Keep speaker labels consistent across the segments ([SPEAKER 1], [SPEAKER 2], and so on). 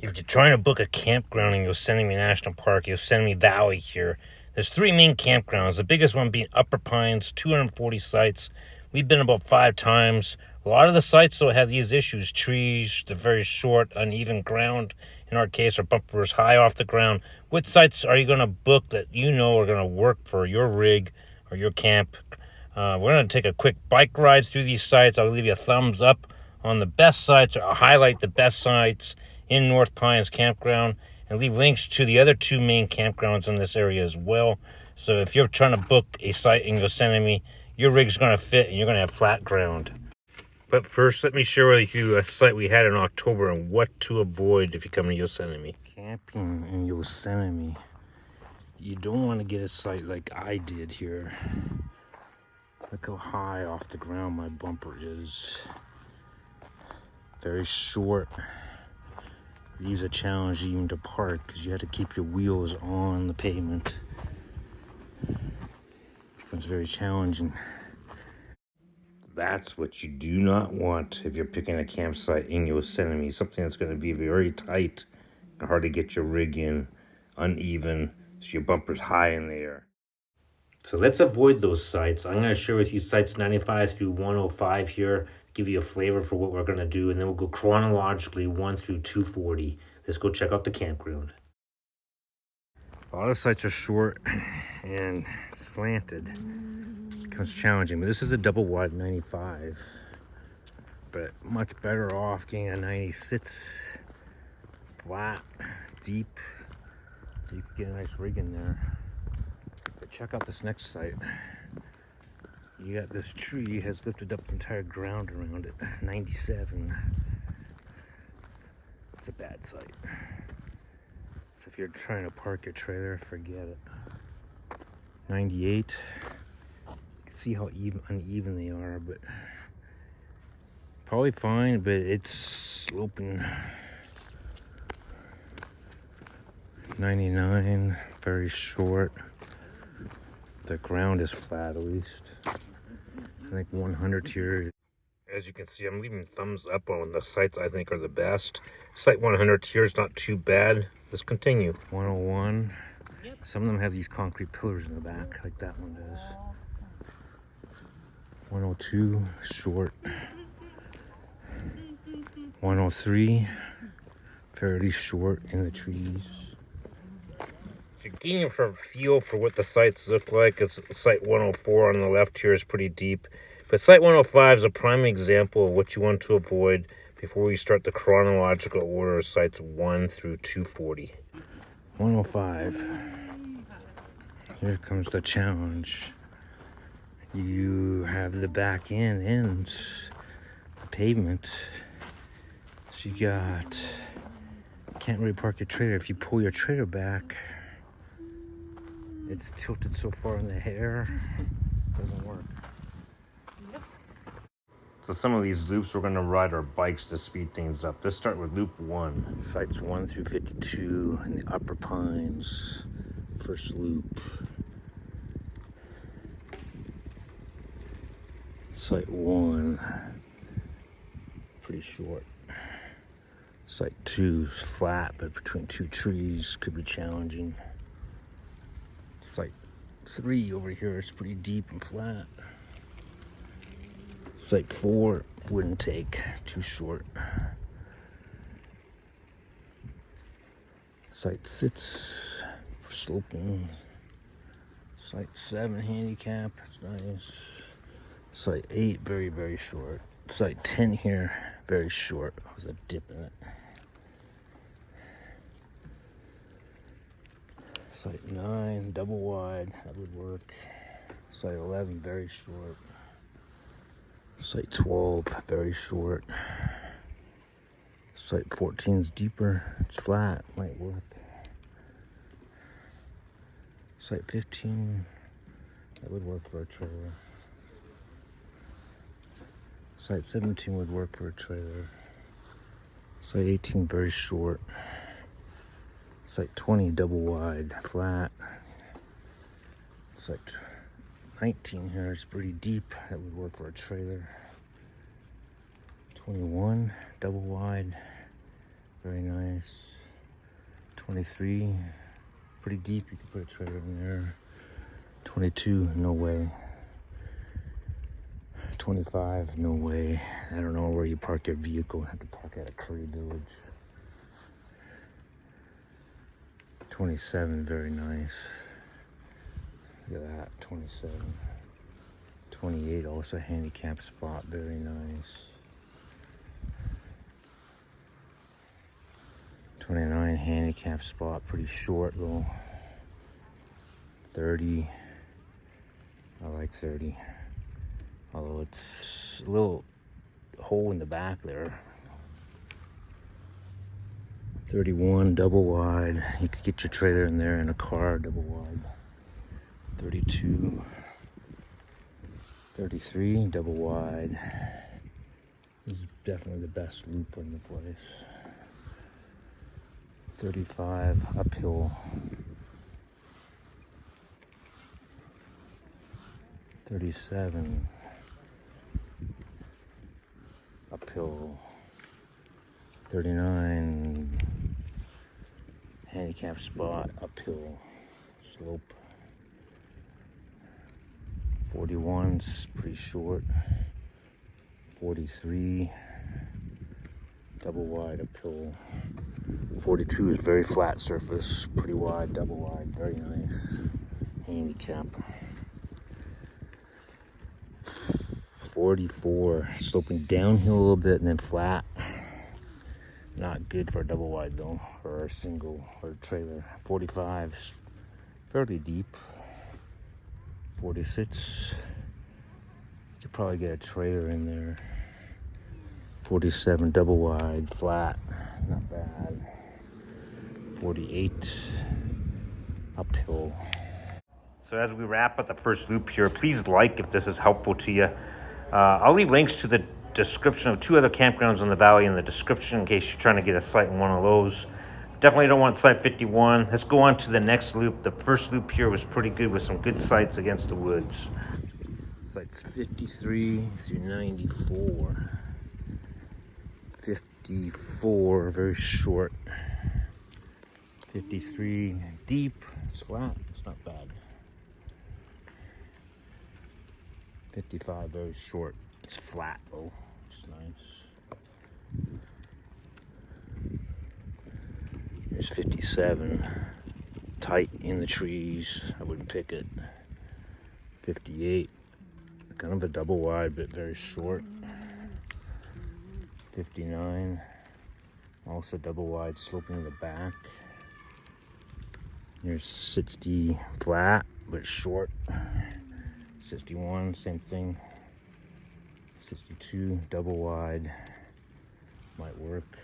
[SPEAKER 1] If you're trying to book a campground in Yosemite National Park, Yosemite Valley here, there's 3 main campgrounds. The biggest one being Upper Pines, 240 sites. We've been about 5 times. A lot of the sites, though, have these issues. Trees, the very short, uneven ground. In our case, our bumpers high off the ground. Which sites are you going to book that you know are going to work for your rig or your camp? We're going to take a quick bike ride through these sites. I'll leave you a thumbs up on the best sites. I'll highlight the best sites in North Pines Campground and leave links to the other 2 main campgrounds in this area as well. So if you're trying to book a site in Yosemite, your rig's going to fit and you're going to have flat ground. But first, let me share with you a site we had in October and what to avoid if you come to Yosemite. Camping in Yosemite, you don't want to get a site like I did here. Look how high off the ground my bumper is. Very short. These are challenging even to park because you have to keep your wheels on the pavement. It becomes very challenging. That's what you do not want if you're picking a campsite in Yosemite. Something that's going to be very tight and hard to get your rig in, uneven, so your bumper's high in the air. So let's avoid those sites. I'm going to share with you sites 95 through 105 here, give you a flavor for what we're going to do, and then we'll go chronologically 1 through 240. Let's go check out the campground. A lot of sites are short and slanted. It becomes challenging, but this is a double wide 95. But much better off getting a 96 flat, deep. You can get a nice rig in there. But check out this next site. You got this tree has lifted up the entire ground around it. 97. It's a bad site. So if you're trying to park your trailer, forget it. 98. You can see how uneven they are, but probably fine, but it's sloping. 99, very short. The ground is flat at least. I think 100 here. As you can see, I'm leaving thumbs up on the sites I think are the best. Site 100 here is not too bad. Let's continue. 101. Some of them have these concrete pillars in the back, like that one does. 102, short. 103, fairly short in the trees. If you're getting a feel for what the sites look like, it's site 104 on the left here is pretty deep. But site 105 is a prime example of what you want to avoid before we start the chronological order of sites 1 through 240. 105. Here comes the challenge. You have the back end and the pavement. So you can't really park your trailer. If you pull your trailer back, it's tilted so far in the air, it doesn't work. So some of these loops we're going to ride our bikes to speed things up. Let's start with loop 1. Sites 1 through 52 in the Upper Pines. First loop. Site 1, pretty short. Site 2 is flat, but between 2 trees could be challenging. Site 3 over here is pretty deep and flat. Site 4 wouldn't take, too short. Site 6 sloping. Site 7 handicap, it's nice. Site 8 very, very short. Site 10 here, very short. There's a dip in it. Site 9 double wide, that would work. Site 11 very short. Site 12 very short. Site 14 is deeper, it's flat, might work. Site 15, that would work for a trailer. Site 17 would work for a trailer. Site 18 very short. Site 20 double wide, flat. Site 19 here is pretty deep, that would work for a trailer. 21 double wide. very nice. 23, pretty deep, you could put a trailer in there. 22, no way. 25, no way. I don't know where you park your vehicle. You have to park at a tree village. 27, very nice. Look at that, 27. 28, also a handicap spot, very nice. 29, handicap spot, pretty short though. 30, I like 30. Although it's a little hole in the back there. 31, double wide. You could get your trailer in there in a car, double wide. 32, 33, double wide. This is definitely the best loop in the place. 35, uphill. 37, uphill. 39, handicap spot, uphill, slope. 41's pretty short. 43, double wide, uphill. 42 is very flat surface, pretty wide, double wide, very nice. Handicap. 44, sloping downhill a little bit and then flat. Not good for a double wide though, or a single or a trailer. 45 is fairly deep. 46, you could probably get a trailer in there. 47, double wide, flat, not bad. 48, uphill. So as we wrap up the first loop here, please like if this is helpful to you. I'll leave links to the description of 2 other campgrounds in the valley in the description in case you're trying to get a site in one of those. Definitely don't want site 51. Let's go on to the next loop. The first loop here was pretty good with some good sites against the woods. Sites 53 through 94. 54, very short. 53, deep, it's flat, it's not bad. 55, very short, it's flat though, it's nice. Here's 57, tight in the trees, I wouldn't pick it. 58, kind of a double wide, but very short. 59, also double wide, sloping in the back. Here's 60, flat, but short. 61, same thing. 62, double wide, might work.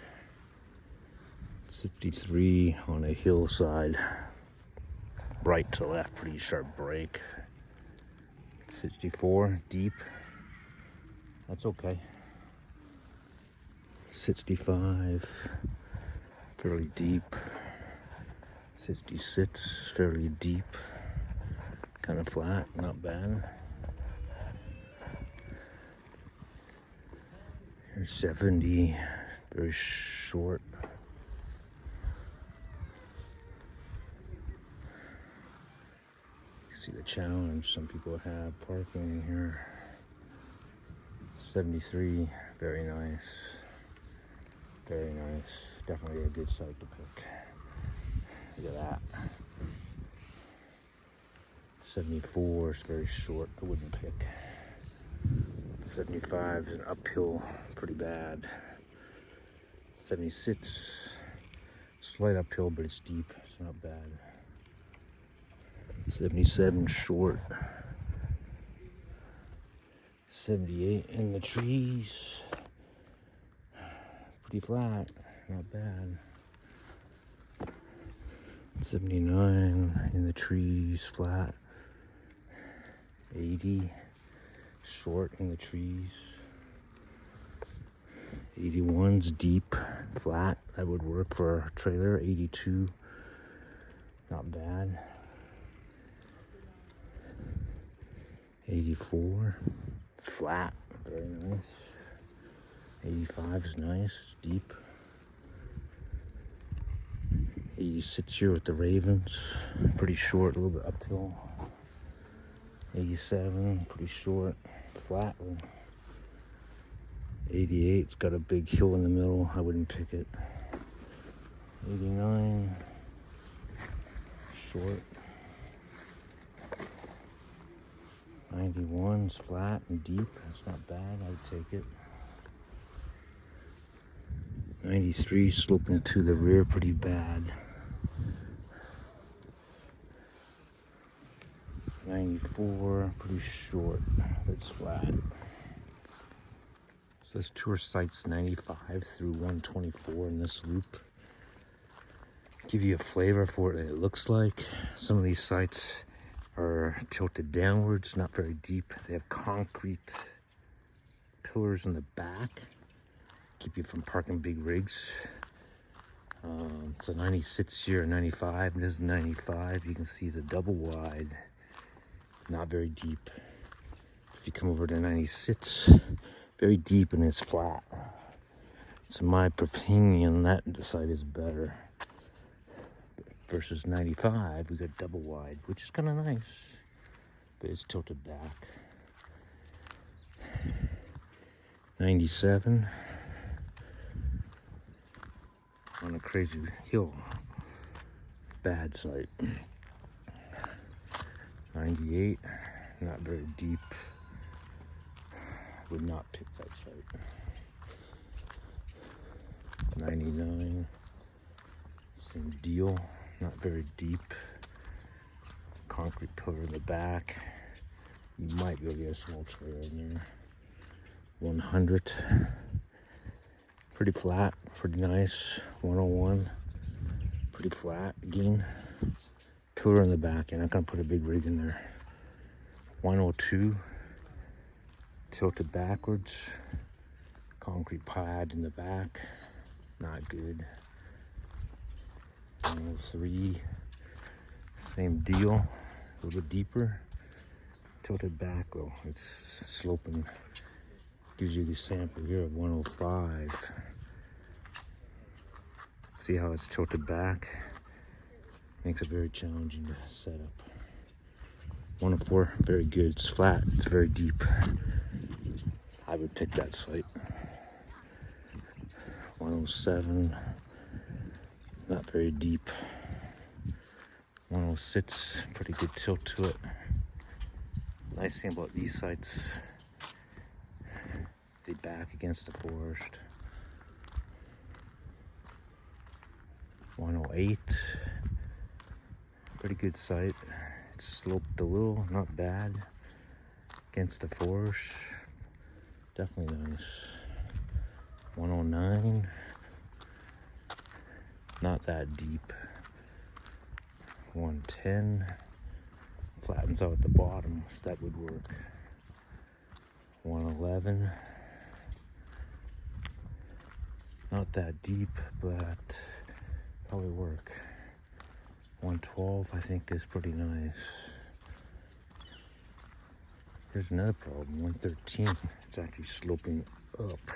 [SPEAKER 1] 63 on a hillside, right to left, pretty sharp break. 64, deep, that's okay. 65, fairly deep. 66, fairly deep, kind of flat, not bad. Here's 70, very short. You can see the challenge some people have parking in here. 73, very nice. Very nice. Definitely a good site to pick. Look at that. 74 is very short. I wouldn't pick. 75 is an uphill, pretty bad. 76, slight uphill, but it's deep. It's not bad. 77 short. 78 in the trees. Pretty flat, not bad. 79 in the trees, flat. 80, short in the trees. 81's deep, flat. That would work for a trailer. 82, not bad. 84, it's flat, very nice. 85 is nice, deep. He sits here with the Ravens, pretty short, a little bit uphill. 87, pretty short, flat. 88's got a big hill in the middle, I wouldn't pick it. 89, short. 91's flat and deep, it's not bad, I would take it. 93 sloping to the rear, pretty bad. 94, pretty short, but it's flat. So this tour sites 95 through 124 in this loop. Give you a flavor for what it looks like. Some of these sites are tilted downwards, not very deep. They have concrete pillars in the back. Keep you from parking big rigs. So 96 here, 95, this is 95. You can see the double wide, not very deep. If you come over to 96, very deep and it's flat. So in my opinion, that side is better. Versus 95, we got double wide, which is kind of nice, but it's tilted back. 97. On a crazy hill, bad site. 98, not very deep. Would not pick that site. 99, same deal, not very deep. Concrete pillar in the back. You might be able to get a small trailer in there. 100. Pretty flat, pretty nice. 101, pretty flat again. Pillar in the back, you're not gonna put a big rig in there. 102, tilted backwards. Concrete pad in the back, not good. 103, same deal, a little bit deeper. Tilted back though, it's sloping. Gives you a sample here of 105. See how it's tilted back? Makes it very challenging to set up. 104, very good. It's flat, it's very deep. I would pick that site. 107, not very deep. 106, pretty good tilt to it. Nice thing about these sites, they back against the forest. 108, pretty good site. It's sloped a little, not bad. Against the forest, definitely nice. 109, not that deep. 110, flattens out at the bottom, so that would work. 111, not that deep, but probably work. 112, I think, is pretty nice. Here's another problem, 113, it's actually sloping up.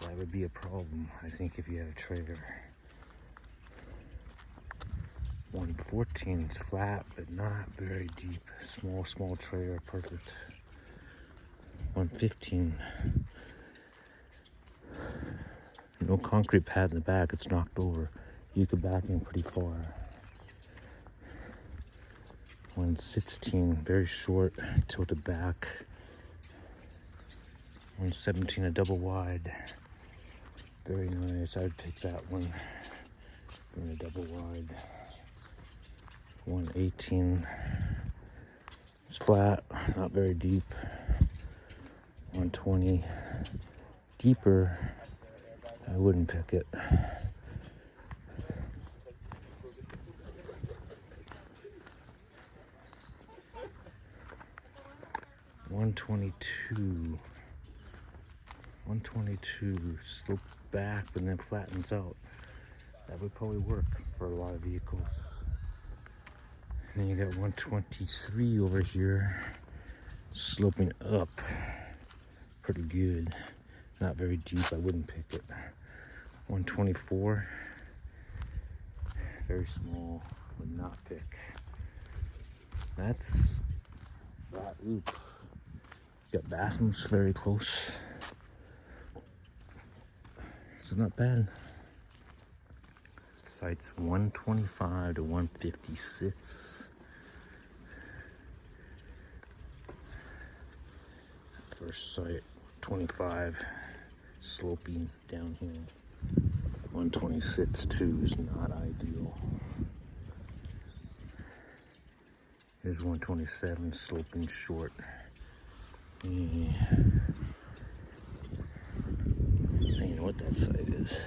[SPEAKER 1] So that would be a problem, I think, if you had a trailer. 114, it's flat, but not very deep. Small trailer, perfect. 115, no concrete pad in the back, it's knocked over. You could back in pretty far. 116, very short, tilted back. 117, a double wide. Very nice, I'd pick that one. In a double wide. 118, it's flat, not very deep. 120, deeper, I wouldn't pick it. 122, 122, slope back and then flattens out. That would probably work for a lot of vehicles. And then you got 123 over here, sloping up, pretty good. Not very deep, I wouldn't pick it. 124, Very small, would not pick. That's that loop. Got Bassums very close. So not bad. Sites 125 to 156. First site, 25, sloping downhill. 126 too is not ideal. Here's 127, sloping short. Yeah. I don't even know what that site is.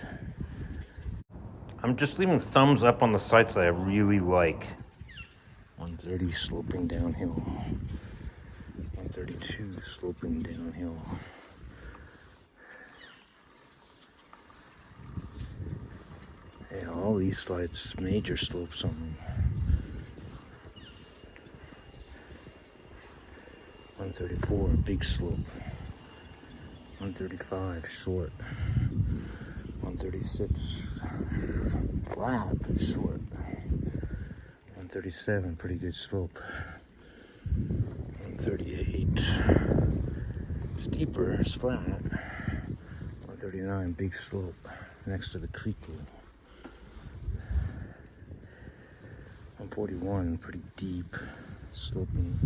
[SPEAKER 1] I'm just leaving thumbs up on the sites that I really like. 130 sloping downhill. 132 sloping downhill. Yeah, all these sites, major slopes on them. 134, big slope. 135, short. 136, flat, but short. 137, pretty good slope. 138, steeper, it's flat. 139, big slope, next to the creek. 141, pretty deep, sloping.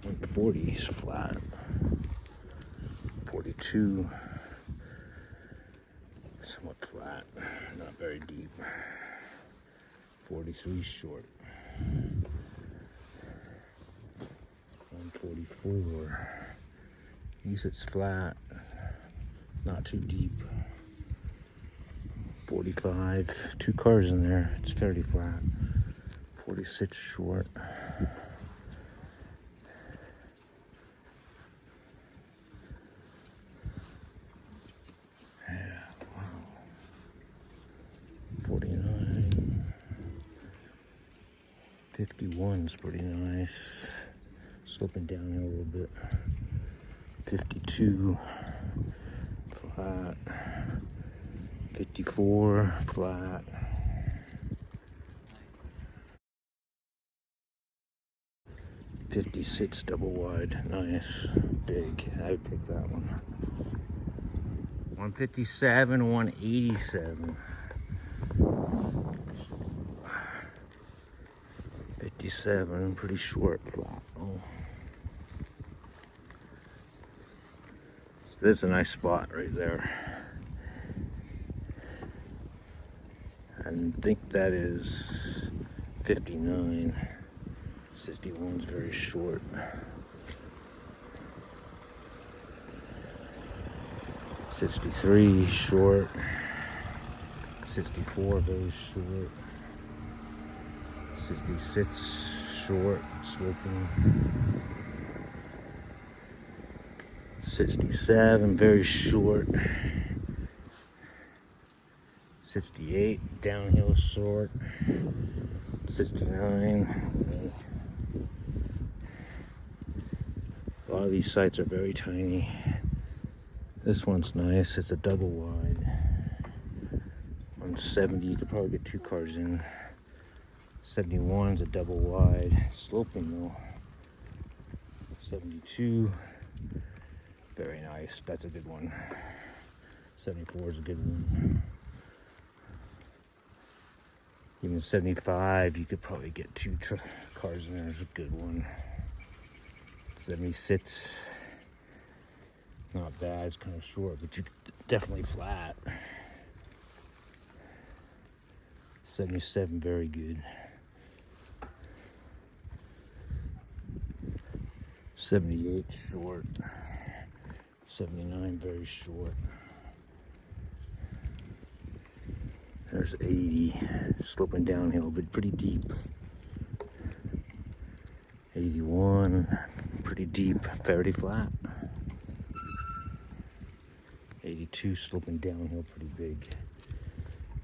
[SPEAKER 1] 140 is flat. 42, somewhat flat, not very deep. 43 short. 144, it's flat, not too deep. 45, 2 cars in there, it's fairly flat. 46 short. Yeah, wow. 49. 51's pretty nice. Sloping down here a little bit. 52, flat. 54, flat. 56, double wide, nice, big. I would pick that one. 157, 187. 57, pretty short, flat. Oh. So there's a nice spot right there. And I think that is 59. 61's very short. 63 short. 64 very short. 66 short, sloping. 67 very short. 68 downhill short. 69. A lot of these sites are very tiny. This one's nice, it's a double wide. 170, you could probably get 2 cars in. 71's a double wide, sloping though. 72, very nice, that's a good one. 74 is a good one. Even 75, you could probably get 2 cars in there, is a good one. 76, not bad, it's kind of short, but you definitely flat. 77, very good. 78, short. 79, very short. There's 80, sloping downhill, but pretty deep. 81, pretty deep, fairly flat. 82, sloping downhill, pretty big.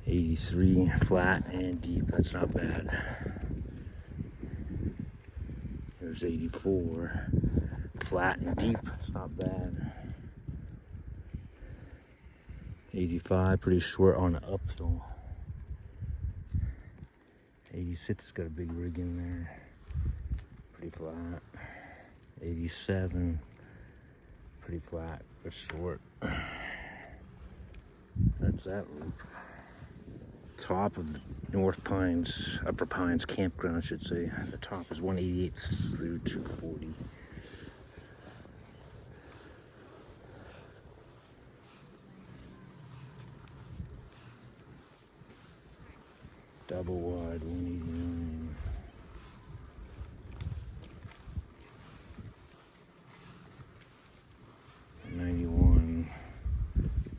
[SPEAKER 1] 83, flat and deep, that's not bad. There's 84, flat and deep, it's not bad. 85, pretty short on the uphill. 86 has got a big rig in there. Pretty flat. 87, pretty flat but short. That's that loop. Top of the North Pines, Upper Pines Campground, I should say. The top is 188 through 240. Double wide, 189.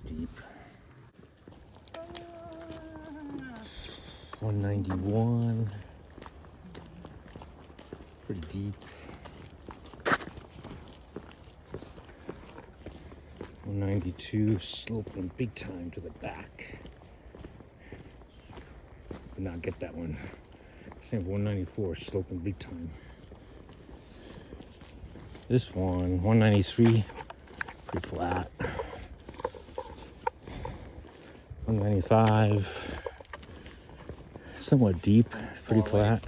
[SPEAKER 1] Deep. 191. Pretty deep. 192, sloping big time to the back. Did not get that one. Same 194, sloping big time. This one, 193, pretty flat. 195, somewhat deep, pretty flat.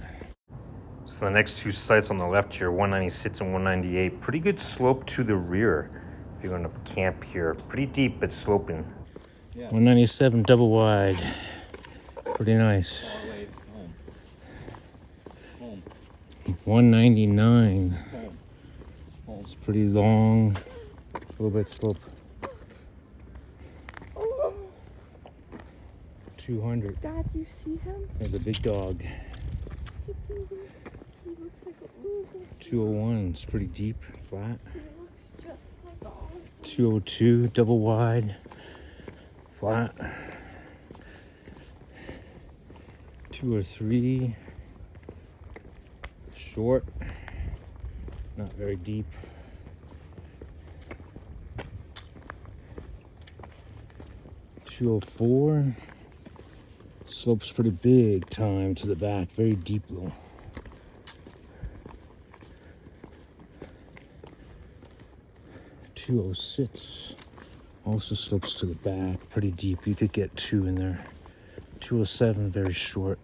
[SPEAKER 1] So the next two sites on the left here, 196 and 198, pretty good slope to the rear if you're going to camp here. Pretty deep but sloping. Yeah. 197 double wide, pretty nice. 199, it's pretty long, a little bit slope. 200.
[SPEAKER 2] Dad, you see him?
[SPEAKER 1] There's a big dog.
[SPEAKER 2] He looks like a loser.
[SPEAKER 1] 201, it's pretty deep, flat.
[SPEAKER 2] He looks just like ours.
[SPEAKER 1] 202, double wide, flat. 203, short, not very deep. 204, slopes pretty big time to the back, very deep though. 206, also slopes to the back, pretty deep. You could get 2 in there. 207, very short.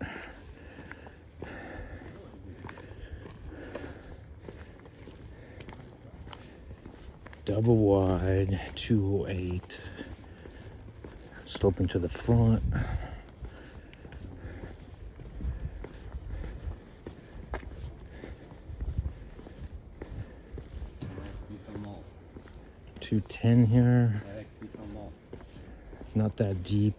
[SPEAKER 1] Double wide, 208. Sloping to the front. 210 here. Not that deep.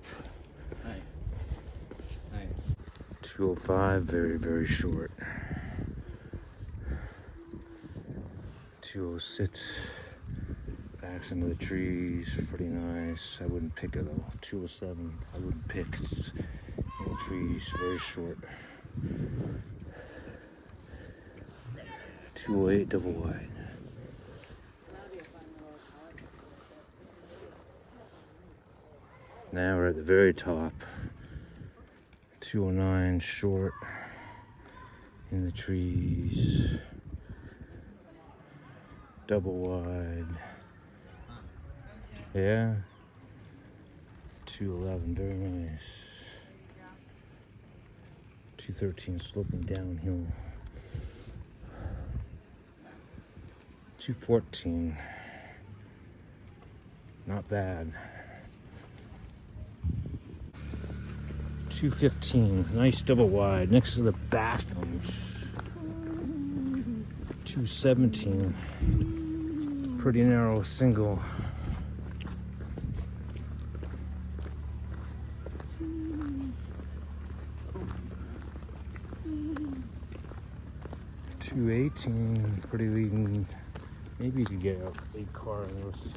[SPEAKER 1] 205, very, very short. 206, backs into the trees, pretty nice. I wouldn't pick it though. 207, I wouldn't pick. It's in the trees, very short. 208, double wide. Now we're at the very top. 209, short, in the trees, double wide. Yeah. 211, very nice. 213, sloping downhill. 214, not bad. 215, nice double wide next to the bathrooms. 217, pretty narrow single. 218, pretty leading. Maybe you could get a big car in this,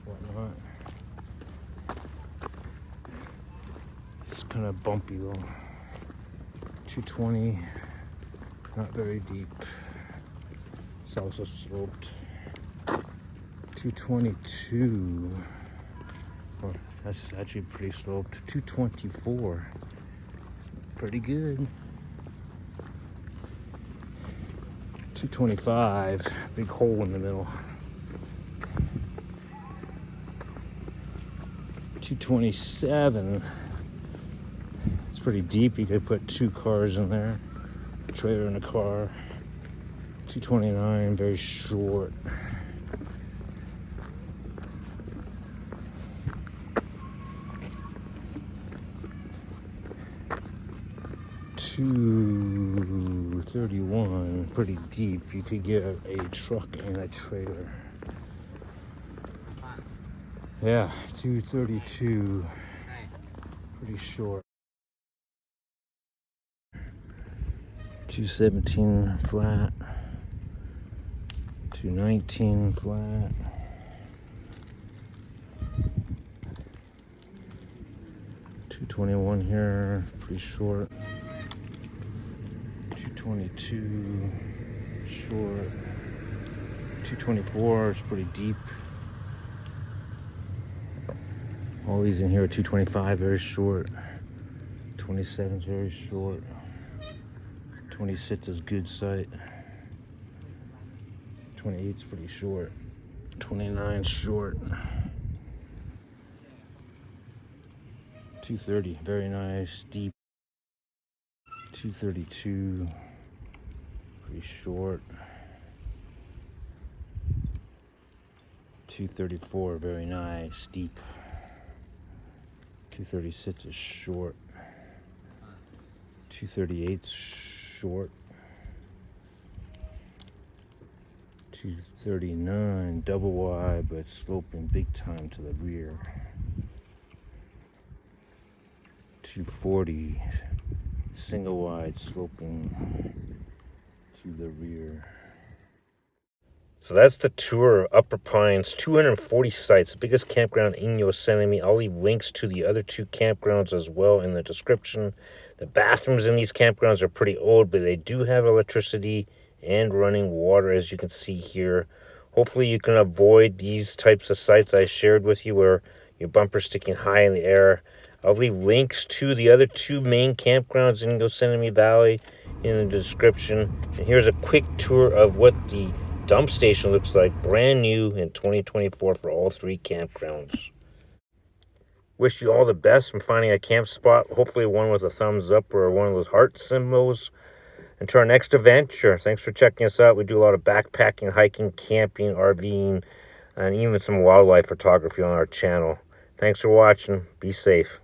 [SPEAKER 1] whatnot. It's kind of bumpy though. 220, not very deep. It's also sloped. 222, oh, that's actually pretty sloped. 224, pretty good. 225, big hole in the middle. 227, It's pretty deep. You could put 2 cars in there. A trailer and a car. 229, very short. $231, pretty deep. You could get a truck and a trailer. Yeah, 232, pretty short. 217 flat. 219 flat. 221 here, pretty short. 222 short. 224 is pretty deep. All these in here are 225, very short. 27 is very short. 26 is good sight. 28 is pretty short. 29 short. 230, very nice, deep. 232, pretty short. 234, very nice, deep. 236 is short. 238 is short. 239, double wide, but sloping big time to the rear. 240, single wide, sloping to the rear. So that's the tour of Upper Pines, 240 sites, the biggest campground in Yosemite. I'll leave links to the other 2 campgrounds as well in the description. The bathrooms in these campgrounds are pretty old, but they do have electricity and running water, as you can see here. Hopefully you can avoid these types of sites I shared with you where your bumper's sticking high in the air. I'll leave links to the other 2 main campgrounds in Yosemite Valley in the description. And here's a quick tour of what the dump station looks like, brand new in 2024 for all 3 campgrounds. Wish you all the best from finding a camp spot, hopefully one with a thumbs up or one of those heart symbols. Until our next adventure, thanks for checking us out. We do a lot of backpacking, hiking, camping, RVing, and even some wildlife photography on our channel. Thanks for watching. Be safe.